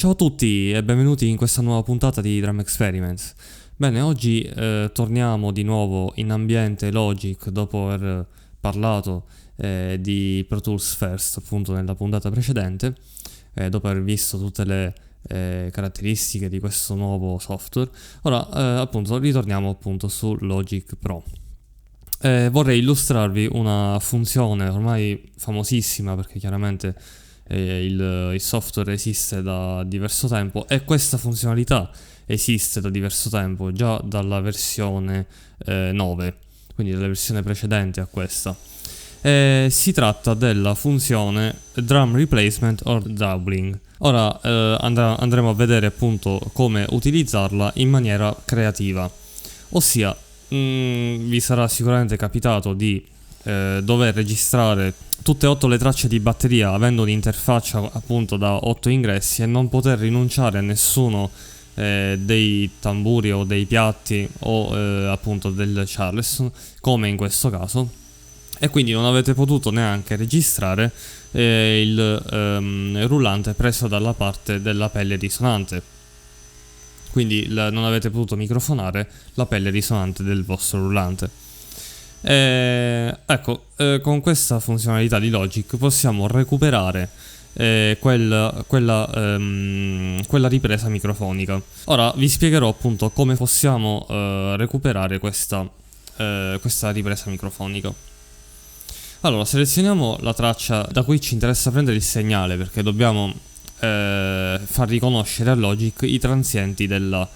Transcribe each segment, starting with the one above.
Ciao a tutti e benvenuti in questa nuova puntata di Drum Experiments. Bene, oggi torniamo di nuovo in ambiente Logic dopo aver parlato di Pro Tools First appunto nella puntata precedente, dopo aver visto tutte le caratteristiche di questo nuovo software. Ora appunto ritorniamo appunto su Logic Pro. Vorrei illustrarvi una funzione ormai famosissima perché chiaramente il software esiste da diverso tempo e questa funzionalità esiste da diverso tempo, già dalla versione 9, quindi dalla versione precedente a questa. Si tratta della funzione Drum Replacement or Doubling. Ora andremo a vedere appunto come utilizzarla in maniera creativa, ossia vi sarà sicuramente capitato di dover registrare tutte e 8 le tracce di batteria avendo un'interfaccia appunto da 8 ingressi e non poter rinunciare a nessuno dei tamburi o dei piatti o appunto del Charleston, come in questo caso, e quindi non avete potuto neanche registrare il rullante preso dalla parte della pelle risonante, quindi non avete potuto microfonare la pelle risonante del vostro rullante. Con questa funzionalità di Logic possiamo recuperare quella ripresa microfonica. Ora vi spiegherò appunto come possiamo recuperare questa ripresa microfonica. Allora, selezioniamo la traccia da cui ci interessa prendere il segnale, perché dobbiamo far riconoscere a Logic i transienti della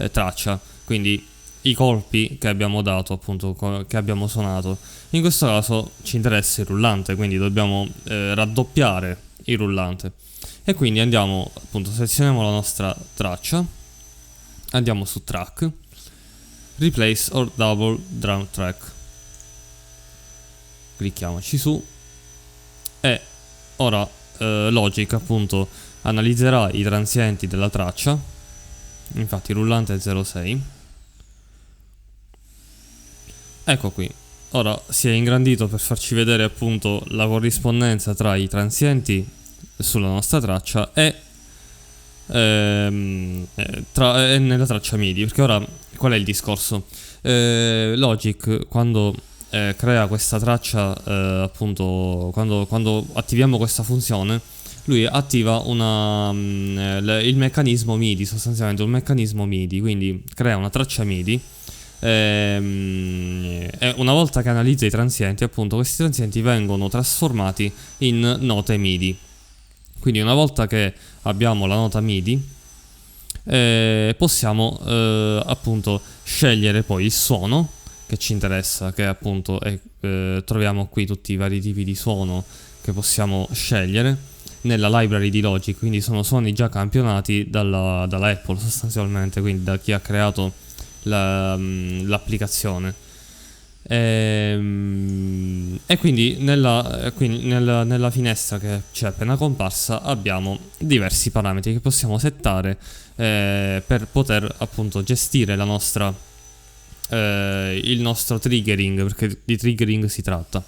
traccia, quindi i colpi che abbiamo dato, appunto, che abbiamo suonato. In questo caso ci interessa il rullante, quindi dobbiamo raddoppiare il rullante. E quindi andiamo, appunto, selezioniamo la nostra traccia, andiamo su Track, Replace or Double Drum Track, clicchiamoci su e ora Logic appunto analizzerà i transienti della traccia. Infatti il rullante è 0,6. Ecco qui, ora si è ingrandito per farci vedere appunto la corrispondenza tra i transienti sulla nostra traccia e nella traccia MIDI, perché ora qual è il discorso? Logic quando crea questa traccia, appunto quando attiviamo questa funzione, lui attiva il meccanismo MIDI, sostanzialmente un meccanismo MIDI, quindi crea una traccia MIDI. E una volta che analizza i transienti, appunto questi transienti vengono trasformati in note MIDI. Quindi una volta che abbiamo la nota MIDI possiamo appunto scegliere poi il suono che ci interessa, che appunto troviamo qui tutti i vari tipi di suono che possiamo scegliere nella library di Logic, quindi sono suoni già campionati dalla Apple sostanzialmente, quindi da chi ha creato l'applicazione. E quindi nella finestra che ci è appena comparsa abbiamo diversi parametri che possiamo settare per poter appunto gestire il nostro triggering, perché di triggering si tratta.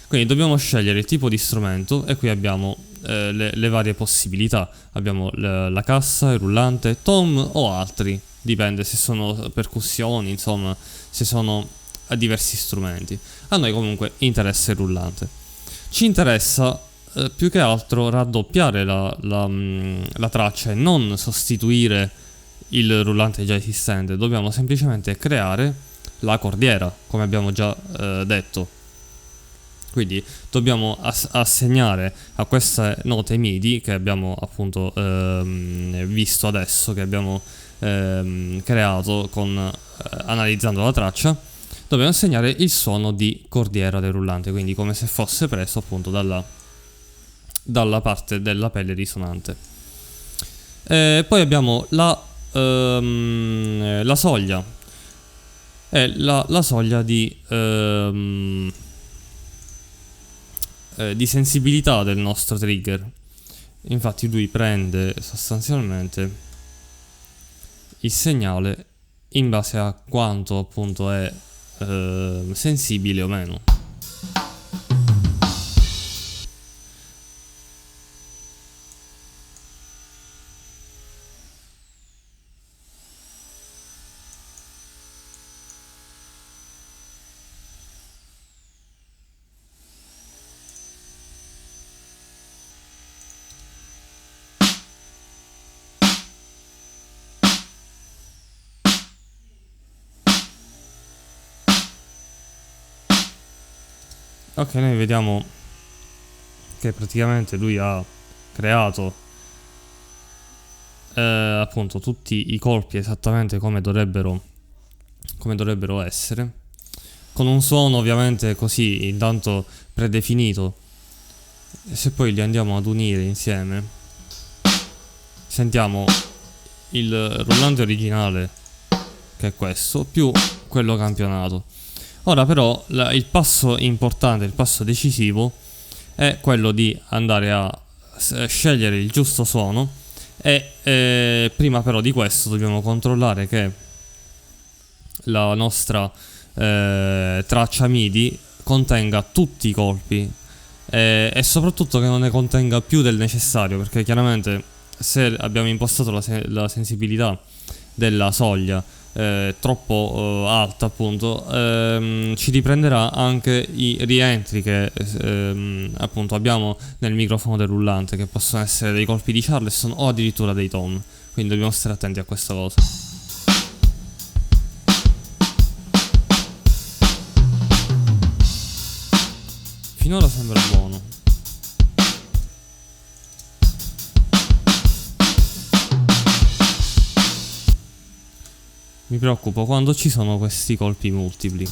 Quindi dobbiamo scegliere il tipo di strumento e qui abbiamo le varie possibilità. Abbiamo la cassa, il rullante, tom o altri, dipende se sono percussioni, insomma, se sono diversi strumenti. A noi comunque interessa il rullante. Ci interessa più che altro raddoppiare la traccia e non sostituire il rullante già esistente. Dobbiamo semplicemente creare la cordiera, come abbiamo già detto. Quindi dobbiamo assegnare a queste note MIDI che abbiamo appunto visto adesso, che abbiamo creato analizzando la traccia, dobbiamo assegnare il suono di cordiera del rullante, quindi come se fosse preso appunto dalla parte della pelle risonante. Poi abbiamo la soglia, la soglia di sensibilità del nostro trigger. Infatti lui prende sostanzialmente il segnale in base a quanto appunto è sensibile o meno. Ok, noi vediamo che praticamente lui ha creato appunto tutti i colpi esattamente come dovrebbero essere, con un suono ovviamente così intanto predefinito. E se poi li andiamo ad unire insieme, sentiamo il rullante originale, che è questo, più quello campionato. Ora però il passo importante, il passo decisivo è quello di andare a scegliere il giusto suono e prima però di questo dobbiamo controllare che la nostra traccia MIDI contenga tutti i colpi e soprattutto che non ne contenga più del necessario, perché chiaramente se abbiamo impostato la sensibilità della soglia troppo alta, appunto, ci riprenderà anche i rientri che appunto abbiamo nel microfono del rullante, che possono essere dei colpi di Charleston o addirittura dei tom, quindi dobbiamo stare attenti a questa cosa. Finora sembra buono. Mi preoccupo quando ci sono questi colpi multipli.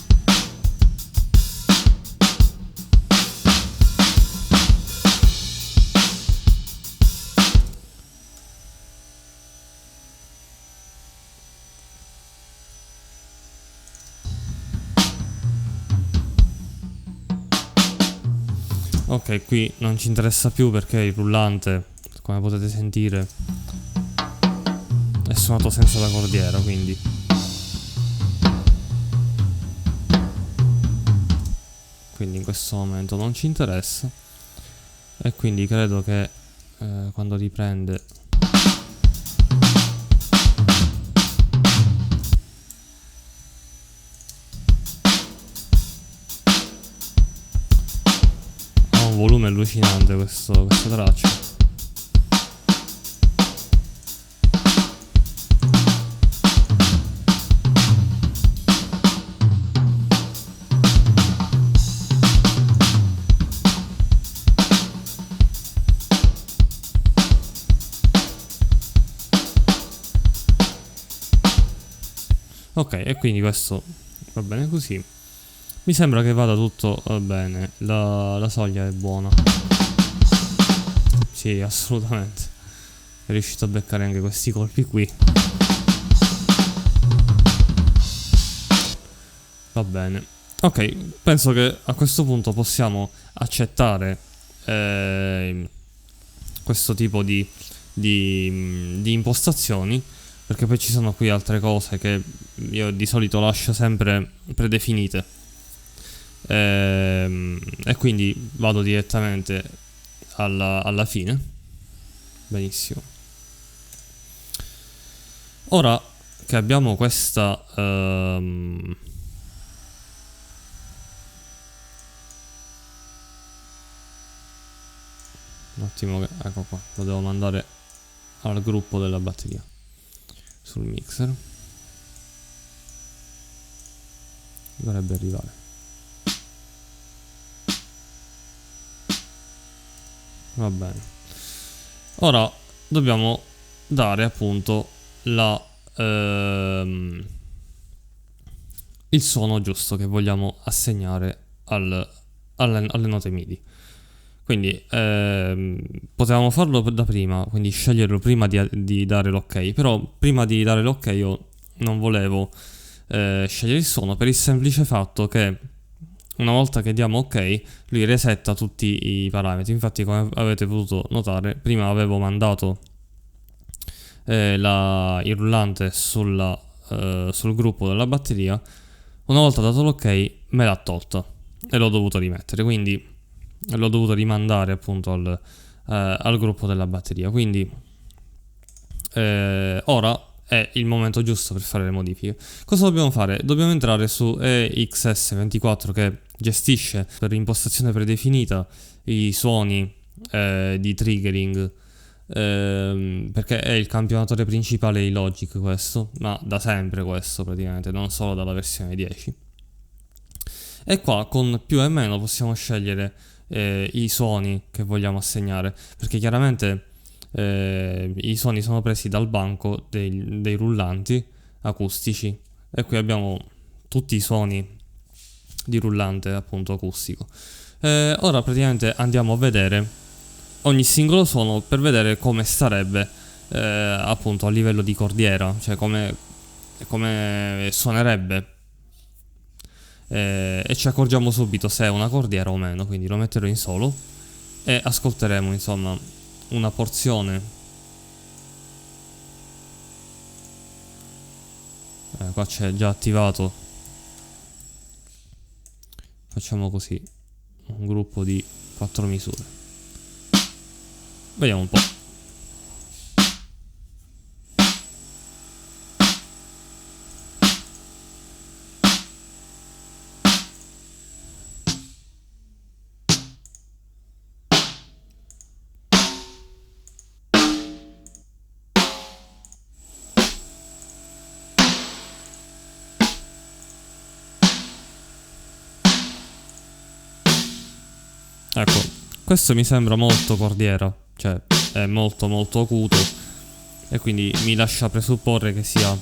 Ok, qui non ci interessa più perché il rullante, come potete sentire, è suonato senza la cordiera, quindi in questo momento non ci interessa. E quindi credo che quando riprende ha un volume allucinante questa traccia. Ok, e quindi questo va bene così. Mi sembra che vada tutto bene. La soglia è buona. Sì, assolutamente. È riuscito a beccare anche questi colpi qui. Va bene. Ok, penso che a questo punto possiamo accettare questo tipo di impostazioni, perché poi ci sono qui altre cose che io di solito lascio sempre predefinite. E quindi vado direttamente alla fine. Benissimo. Ora che abbiamo questa un attimo che ecco qua, lo devo mandare al gruppo della batteria sul mixer. Dovrebbe arrivare. Va bene. Ora dobbiamo dare appunto il suono giusto che vogliamo assegnare alle note MIDI. Quindi potevamo farlo da prima, quindi sceglierlo prima di dare l'ok, però prima di dare l'ok io non volevo scegliere il suono per il semplice fatto che una volta che diamo ok lui resetta tutti i parametri. Infatti, come avete potuto notare, prima avevo mandato il rullante sul gruppo della batteria. Una volta dato l'ok me l'ha tolta e l'ho dovuto rimettere, quindi l'ho dovuto rimandare appunto al gruppo della batteria. Quindi ora è il momento giusto per fare le modifiche. Cosa dobbiamo fare? Dobbiamo entrare su EXS24, che gestisce per impostazione predefinita i suoni di triggering, perché è il campionatore principale di Logic questo, ma da sempre questo praticamente, non solo dalla versione 10. E qua con più e meno possiamo scegliere i suoni che vogliamo assegnare, perché chiaramente i suoni sono presi dal banco dei rullanti acustici, e qui abbiamo tutti i suoni di rullante appunto acustico. Ora praticamente andiamo a vedere ogni singolo suono per vedere come starebbe appunto a livello di cordiera, cioè come suonerebbe, e ci accorgiamo subito se è una cordiera o meno. Quindi lo metterò in solo e ascolteremo insomma una porzione. Qua c'è già attivato, facciamo così, un gruppo di 4 misure, vediamo un po'. Ecco, questo mi sembra molto cordiera, cioè è molto molto acuto, e quindi mi lascia presupporre che sia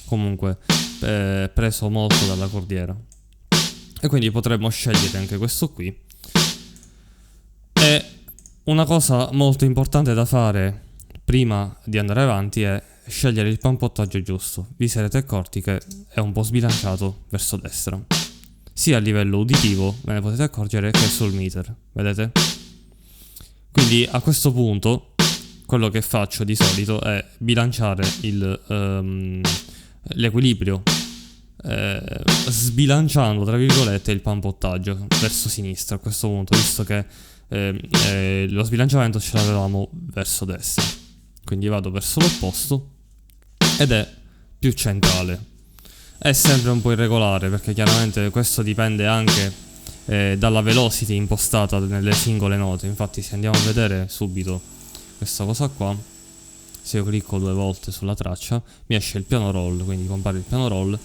comunque preso molto dalla cordiera. E quindi potremmo scegliere anche questo qui. E una cosa molto importante da fare prima di andare avanti è scegliere il pampottaggio giusto. Vi sarete accorti che è un po' sbilanciato verso destra, sia a livello uditivo, ve ne potete accorgere, che sul meter, vedete? Quindi a questo punto quello che faccio di solito è bilanciare l'equilibrio, sbilanciando tra virgolette il pampottaggio verso sinistra a questo punto, visto che lo sbilanciamento ce l'avevamo verso destra. Quindi vado verso l'opposto ed è più centrale. È sempre un po' irregolare, perché chiaramente questo dipende anche dalla velocity impostata nelle singole note. Infatti se andiamo a vedere subito questa cosa qua, se io clicco 2 volte sulla traccia mi esce il piano roll, quindi compare il piano roll,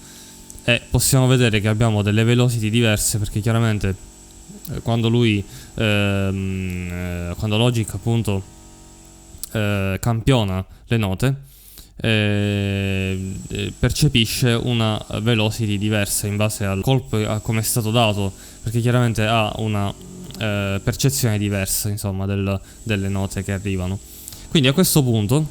e possiamo vedere che abbiamo delle velocity diverse, perché chiaramente quando Logic appunto campiona le note, percepisce una velocity diversa in base al colpo, a come è stato dato, perché chiaramente ha una percezione diversa insomma delle note che arrivano. Quindi a questo punto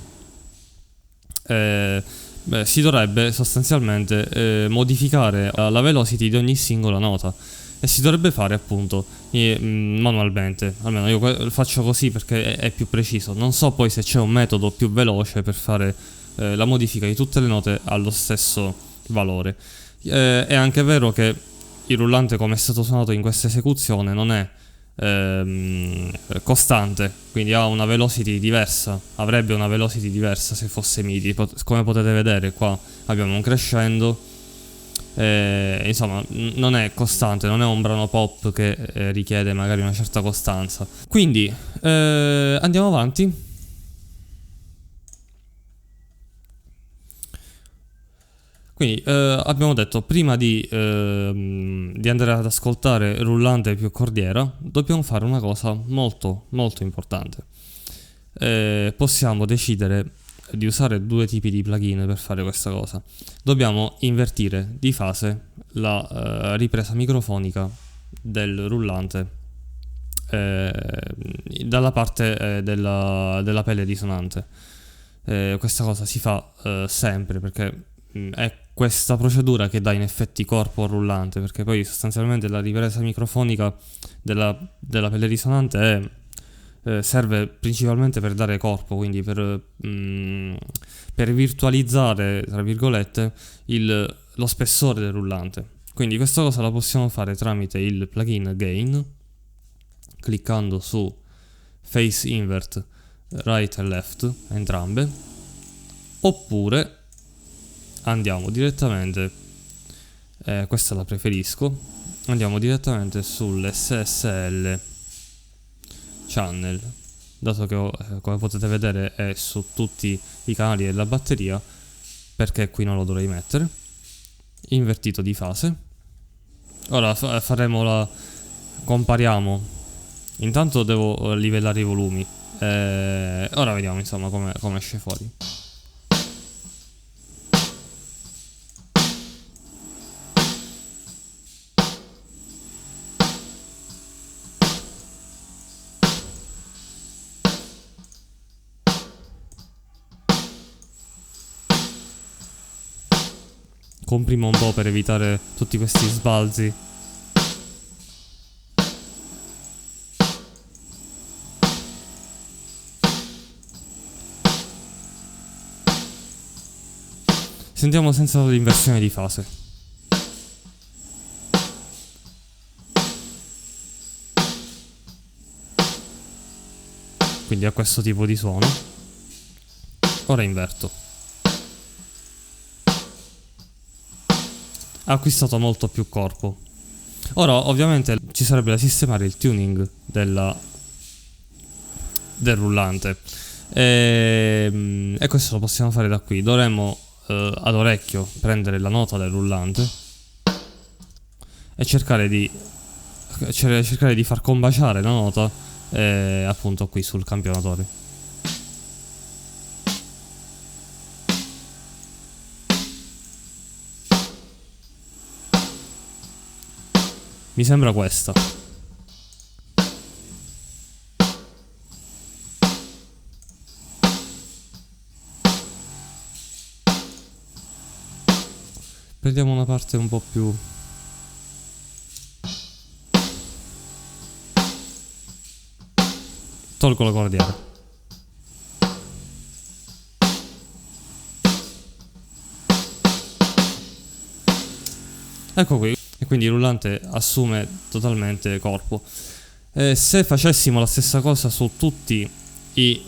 si dovrebbe sostanzialmente modificare la velocity di ogni singola nota, e si dovrebbe fare appunto manualmente. Almeno io faccio così perché è più preciso. Non so poi se c'è un metodo più veloce per fare la modifica di tutte le note allo stesso valore. È anche vero che il rullante, come è stato suonato in questa esecuzione, non è costante, quindi ha una velocity diversa, avrebbe una velocity diversa se fosse MIDI. Come potete vedere qua abbiamo un crescendo, insomma non è costante, non è un brano pop che richiede magari una certa costanza. Quindi andiamo avanti. Quindi abbiamo detto, prima di andare ad ascoltare rullante più cordiera, dobbiamo fare una cosa molto molto importante. Possiamo decidere di usare 2 tipi di plugin per fare questa cosa. Dobbiamo invertire di fase la ripresa microfonica del rullante dalla parte della pelle risonante. Questa cosa si fa sempre, perché è questa procedura che dà in effetti corpo al rullante, perché poi sostanzialmente la ripresa microfonica della pelle risonante serve principalmente per dare corpo, quindi per virtualizzare, tra virgolette, lo spessore del rullante. Quindi questa cosa la possiamo fare tramite il plugin Gain, cliccando su Phase Invert right e left, entrambe, oppure andiamo direttamente, questa la preferisco, andiamo direttamente sull'SSL channel, dato che come potete vedere è su tutti i canali della batteria, perché qui non lo dovrei mettere, invertito di fase, Ora faremo la... compariamo. Intanto devo livellare i volumi. Ora vediamo insomma come esce fuori. Comprimo un po' per evitare tutti questi sbalzi. Sentiamo senza l'inversione di fase. Quindi ha questo tipo di suono. Ora inverto. Ha acquistato molto più corpo. Ora ovviamente ci sarebbe da sistemare il tuning del rullante. E questo lo possiamo fare da qui. Dovremmo ad orecchio prendere la nota del rullante e cercare di far combaciare la nota appunto qui sul campionatore. Mi sembra questa. Prendiamo una parte un po' più... Tolgo la cordiera. Ecco qui. E quindi il rullante assume totalmente corpo. Se facessimo la stessa cosa su tutti i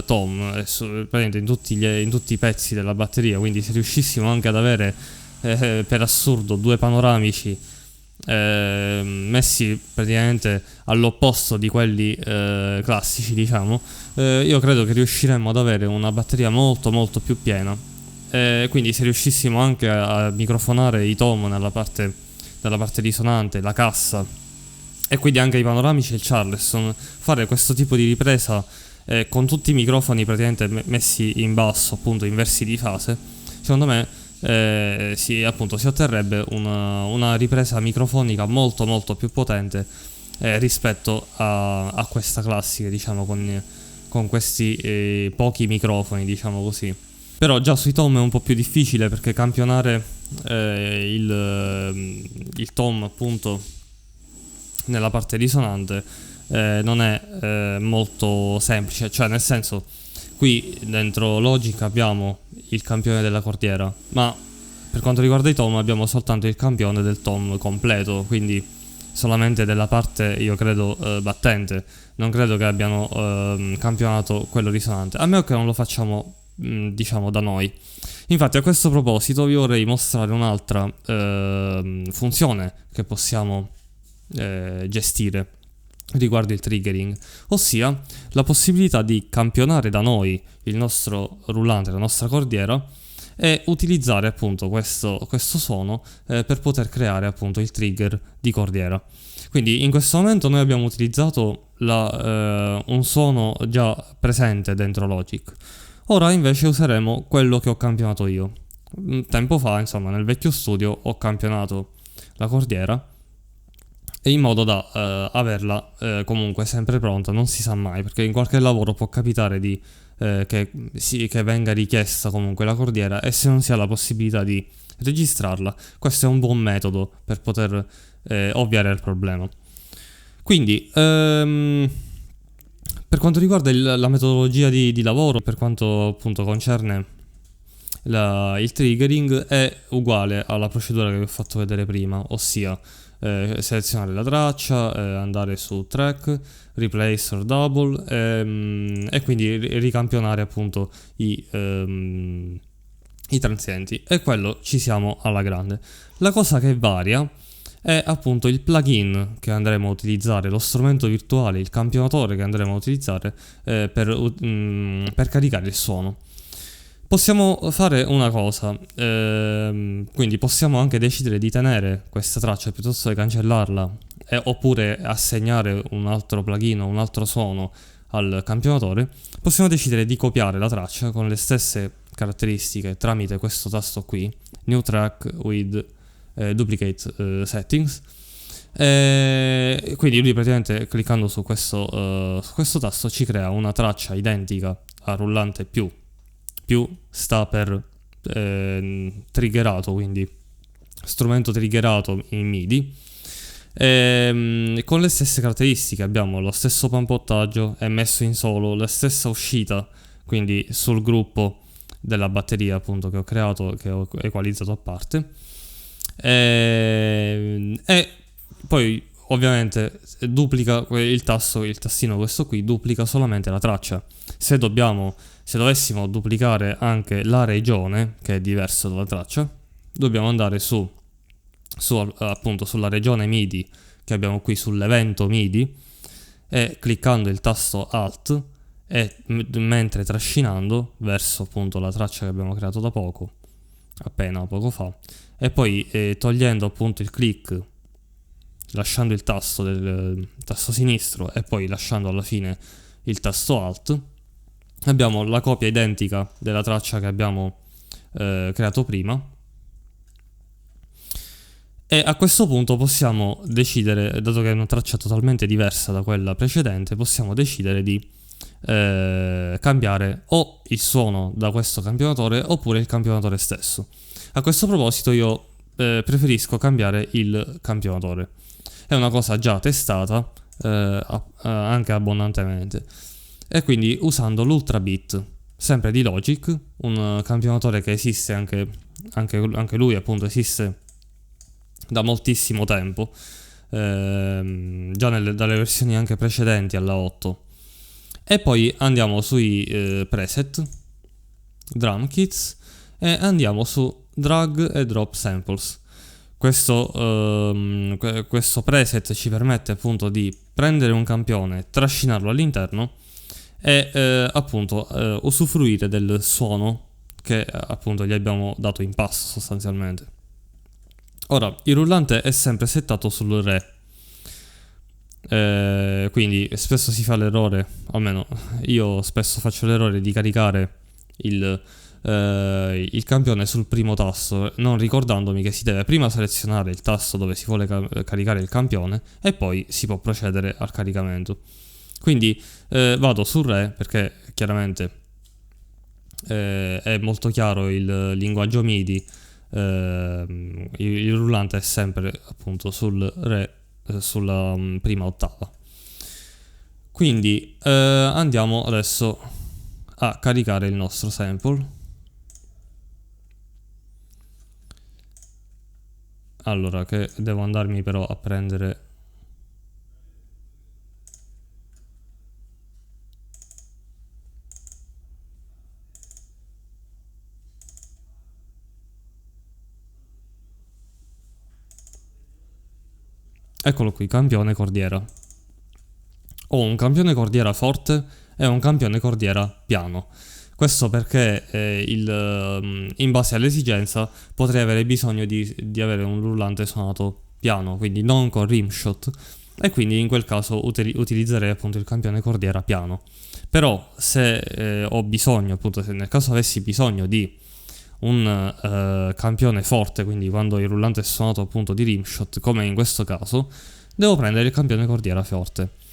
tom, praticamente in tutti i pezzi della batteria, quindi se riuscissimo anche ad avere per assurdo due panoramici messi praticamente all'opposto di quelli classici, diciamo, io credo che riusciremmo ad avere una batteria molto molto più piena. Quindi se riuscissimo anche a microfonare i tom nella parte risonante, la cassa e quindi anche i panoramici e il Charleston, fare questo tipo di ripresa con tutti i microfoni praticamente messi in basso, appunto inversi di fase, secondo me si otterrebbe una ripresa microfonica molto molto più potente rispetto a questa classica, diciamo, con questi pochi microfoni, diciamo così. Però già sui tom è un po' più difficile perché campionare il tom appunto nella parte risonante non è molto semplice, cioè nel senso qui dentro Logic abbiamo il campione della cordiera, ma per quanto riguarda i tom abbiamo soltanto il campione del tom completo, quindi solamente della parte, io credo, battente. Non credo che abbiano campionato quello risonante, a meno che non lo facciamo diciamo da noi. Infatti a questo proposito vi vorrei mostrare un'altra funzione che possiamo gestire riguardo il triggering, ossia la possibilità di campionare da noi il nostro rullante, la nostra cordiera, e utilizzare appunto questo suono per poter creare appunto il trigger di cordiera. Quindi in questo momento noi abbiamo utilizzato un suono già presente dentro Logic. Ora invece useremo quello che ho campionato io. Tempo fa, insomma, nel vecchio studio ho campionato la cordiera e in modo da averla comunque sempre pronta, non si sa mai, perché in qualche lavoro può capitare che venga richiesta comunque la cordiera e se non si ha la possibilità di registrarla, questo è un buon metodo per poter ovviare il problema. Quindi per quanto riguarda la metodologia di lavoro, per quanto appunto concerne il triggering, è uguale alla procedura che vi ho fatto vedere prima, ossia selezionare la traccia, andare su track, replace or double e quindi ricampionare appunto i transienti, e quello ci siamo alla grande. La cosa che varia è appunto il plugin che andremo a utilizzare, lo strumento virtuale, il campionatore che andremo a utilizzare per caricare il suono. Possiamo fare una cosa, quindi possiamo anche decidere di tenere questa traccia piuttosto che cancellarla, oppure assegnare un altro plugin o un altro suono al campionatore. Possiamo decidere di copiare la traccia con le stesse caratteristiche tramite questo tasto qui, New Track with Duplicate Settings. Quindi lui praticamente cliccando su questo tasto ci crea una traccia identica al rullante più sta per triggerato, quindi strumento triggerato in MIDI. Con le stesse caratteristiche abbiamo lo stesso pampottaggio, è messo in solo, la stessa uscita, quindi sul gruppo della batteria appunto che ho creato, che ho equalizzato a parte. E poi ovviamente duplica il tastino questo qui duplica solamente la traccia. Se dovessimo duplicare anche la regione, che è diversa dalla traccia, dobbiamo andare appunto sulla regione MIDI che abbiamo qui sull'evento MIDI e cliccando il tasto Alt e mentre trascinando verso appunto la traccia che abbiamo creato da appena poco fa, e poi togliendo appunto il click, lasciando il tasto del tasto sinistro e poi lasciando alla fine il tasto Alt, abbiamo la copia identica della traccia che abbiamo creato prima. E a questo punto possiamo decidere, dato che è una traccia totalmente diversa da quella precedente, possiamo decidere di cambiare o il suono da questo campionatore oppure il campionatore stesso. A questo proposito io preferisco cambiare il campionatore. È una cosa già testata anche abbondantemente, e quindi usando l'Ultra Beat, sempre di Logic, un campionatore che esiste anche lui appunto esiste da moltissimo tempo, già dalle versioni anche precedenti alla 8. E poi andiamo sui preset, drum kits, e andiamo su drag e drop samples. Questo preset ci permette appunto di prendere un campione, trascinarlo all'interno e appunto usufruire del suono che appunto gli abbiamo dato in passo sostanzialmente. Ora, il rullante è sempre settato sul Re, quindi spesso si fa l'errore, almeno io spesso faccio l'errore di caricare il campione sul primo tasto, non ricordandomi che si deve prima selezionare il tasto dove si vuole caricare il campione e poi si può procedere al caricamento. Quindi vado sul Re perché chiaramente è molto chiaro il linguaggio MIDI. Il rullante è sempre appunto sul Re, sulla prima ottava. Quindi andiamo adesso a caricare il nostro sample. Allora, che devo andarmi però a prendere eccolo qui, campione cordiera. Ho un campione cordiera forte e un campione cordiera piano. Questo perché in base all'esigenza potrei avere bisogno di avere un rullante suonato piano, quindi non con rimshot, e quindi in quel caso utilizzerei appunto il campione cordiera piano. Però se ho bisogno, appunto se nel caso avessi bisogno di un campione forte, quindi quando il rullante è suonato appunto di rimshot, come in questo caso, devo prendere il campione cordiera forte.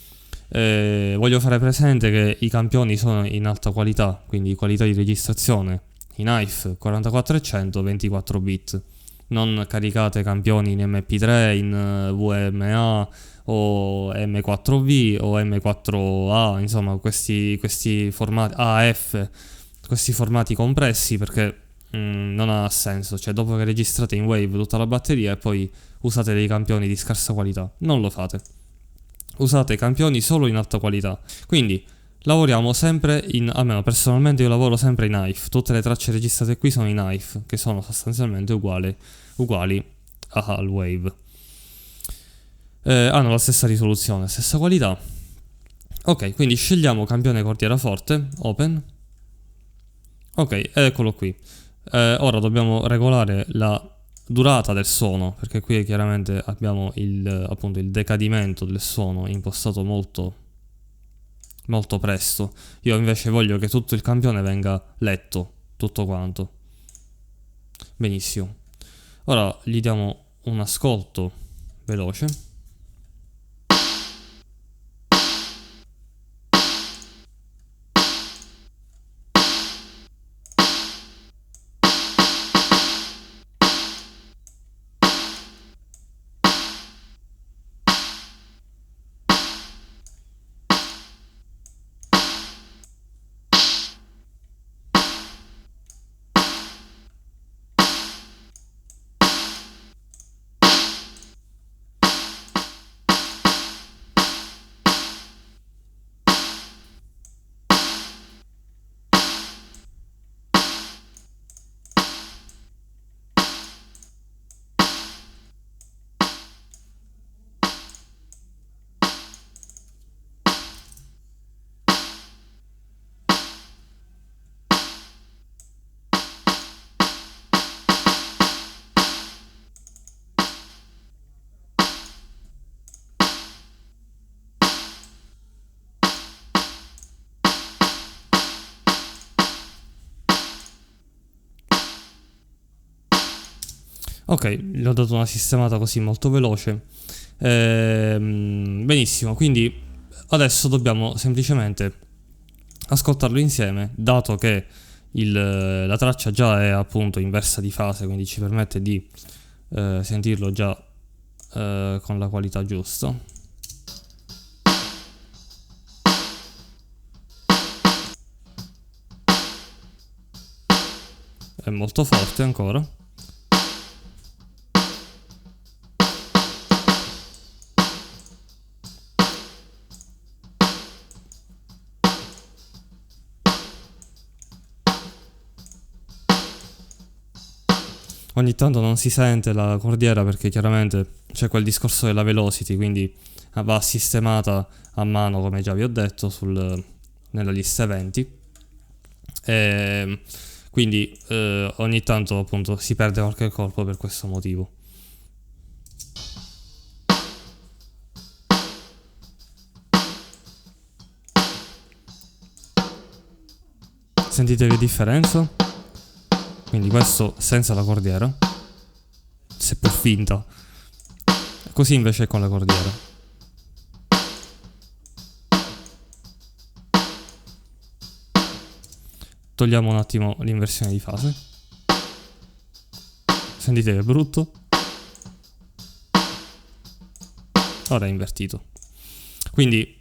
Voglio fare presente che i campioni sono in alta qualità, quindi qualità di registrazione in AIF 4400 24 bit. Non caricate campioni in MP3, in VMA o M4V o M4A, insomma questi formati AF, questi formati compressi, perché non ha senso. Cioè, dopo che registrate in Wave tutta la batteria e poi usate dei campioni di scarsa qualità, non lo fate. Usate campioni solo in alta qualità. Quindi lavoriamo sempre almeno personalmente io lavoro sempre in AIF. Tutte le tracce registrate qui sono in AIF, che sono sostanzialmente uguali al Wave. Hanno la stessa risoluzione, stessa qualità. Ok, quindi scegliamo campione cordiera forte, open. Ok, eccolo qui. Ora dobbiamo regolare la durata del suono, perché qui chiaramente abbiamo appunto il decadimento del suono impostato molto, molto presto. Io invece voglio che tutto il campione venga letto, tutto quanto. Benissimo. Ora gli diamo un ascolto veloce. Ok, gli ho dato una sistemata così molto veloce. Benissimo, quindi adesso dobbiamo semplicemente ascoltarlo insieme, dato che la traccia già è appunto inversa di fase, quindi ci permette di sentirlo già con la qualità giusta. È molto forte ancora. Ogni tanto non si sente la cordiera perché chiaramente c'è quel discorso della velocity, quindi va sistemata a mano come già vi ho detto nella lista eventi. E quindi ogni tanto appunto si perde qualche colpo per questo motivo. Sentite che differenza? Quindi questo senza la cordiera, seppur finta. Così invece è con la cordiera. Togliamo un attimo l'inversione di fase. Sentite che è brutto? Ora è invertito. Quindi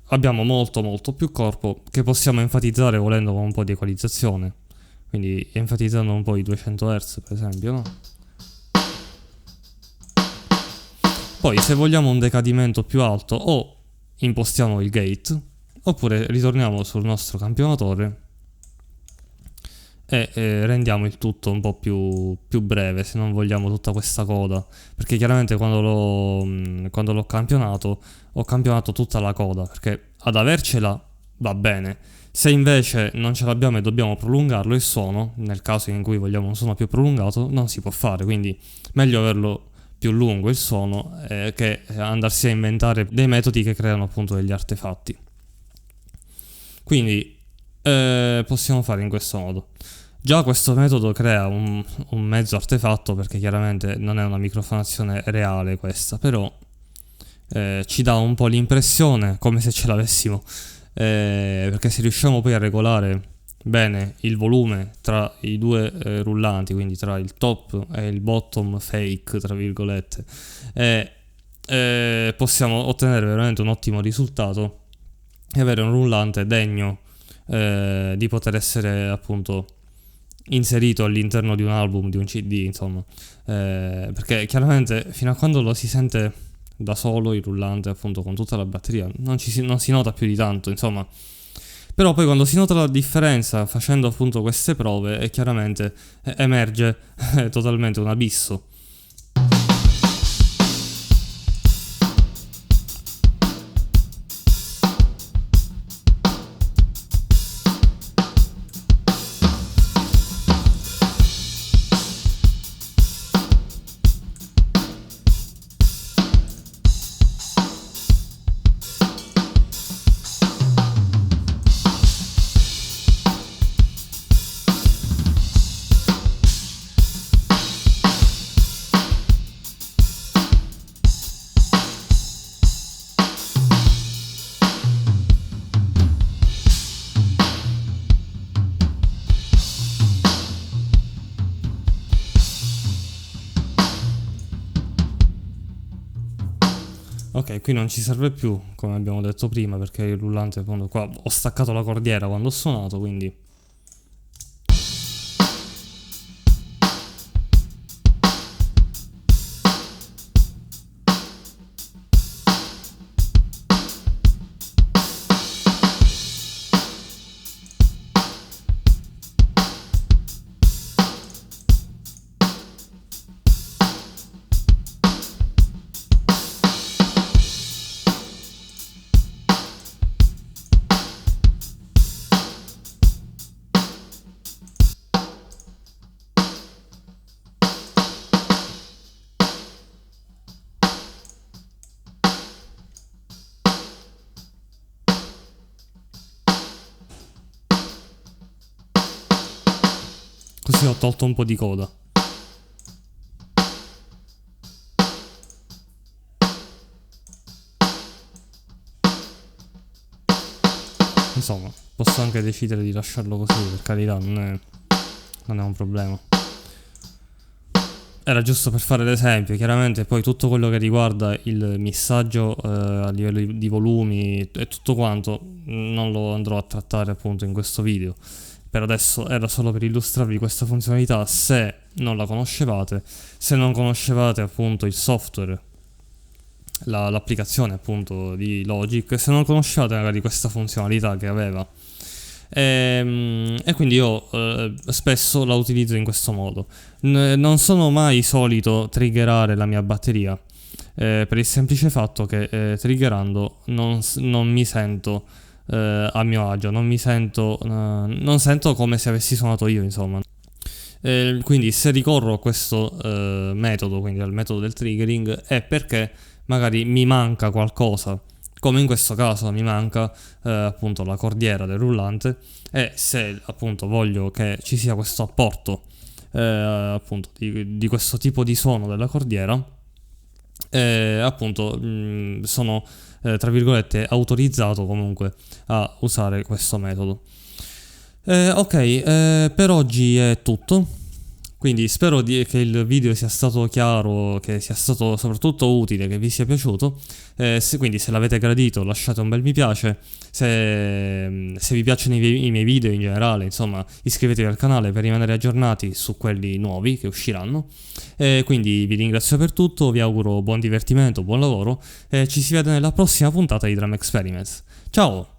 abbiamo molto molto più corpo che possiamo enfatizzare volendo con un po' di equalizzazione. Quindi enfatizzando un po' i 200 Hz per esempio, no? Poi se vogliamo un decadimento più alto o impostiamo il gate oppure ritorniamo sul nostro campionatore e rendiamo il tutto un po' più breve se non vogliamo tutta questa coda, perché chiaramente quando l'ho campionato ho campionato tutta la coda, perché ad avercela va bene. Se invece non ce l'abbiamo e dobbiamo prolungarlo il suono, nel caso in cui vogliamo un suono più prolungato, non si può fare, quindi meglio averlo più lungo il suono che andarsi a inventare dei metodi che creano appunto degli artefatti. Quindi possiamo fare in questo modo. Già questo metodo crea un mezzo artefatto, perché chiaramente non è una microfonazione reale questa, però ci dà un po' l'impressione come se ce l'avessimo, perché se riusciamo poi a regolare bene il volume tra i due rullanti, quindi tra il top e il bottom fake tra virgolette, possiamo ottenere veramente un ottimo risultato e avere un rullante degno di poter essere appunto inserito all'interno di un album, di un CD, insomma, perché chiaramente fino a quando lo si sente da solo il rullante appunto con tutta la batteria non si nota più di tanto, insomma. Però poi quando si nota la differenza facendo appunto queste prove chiaramente emerge totalmente un abisso. Ok, qui non ci serve più, come abbiamo detto prima, perché il rullante, appunto, qua ho staccato la cordiera quando ho suonato, quindi... Così ho tolto un po' di coda. Insomma, posso anche decidere di lasciarlo così, per carità, non è un problema. Era giusto per fare l'esempio, chiaramente poi tutto quello che riguarda il missaggio a livello di volumi e tutto quanto non lo andrò a trattare appunto in questo video. Per adesso era solo per illustrarvi questa funzionalità se non la conoscevate, se non conoscevate appunto il software, l'applicazione appunto di Logic, se non conoscevate magari questa funzionalità che aveva. E quindi io spesso la utilizzo in questo modo. Non sono mai solito triggerare la mia batteria, per il semplice fatto che triggerando non mi sento a mio agio, non sento come se avessi suonato io, insomma. Quindi se ricorro a questo metodo, quindi al metodo del triggering, è perché magari mi manca qualcosa, come in questo caso mi manca appunto la cordiera del rullante, e se appunto voglio che ci sia questo apporto appunto di questo tipo di suono della cordiera, appunto sono tra virgolette autorizzato comunque a usare questo metodo. Ok, per oggi è tutto. Quindi spero che il video sia stato chiaro, che sia stato soprattutto utile, che vi sia piaciuto. Quindi se l'avete gradito lasciate un bel mi piace, se vi piacciono i miei video in generale, insomma iscrivetevi al canale per rimanere aggiornati su quelli nuovi che usciranno. Quindi vi ringrazio per tutto, vi auguro buon divertimento, buon lavoro e ci si vede nella prossima puntata di Drum Experiments. Ciao!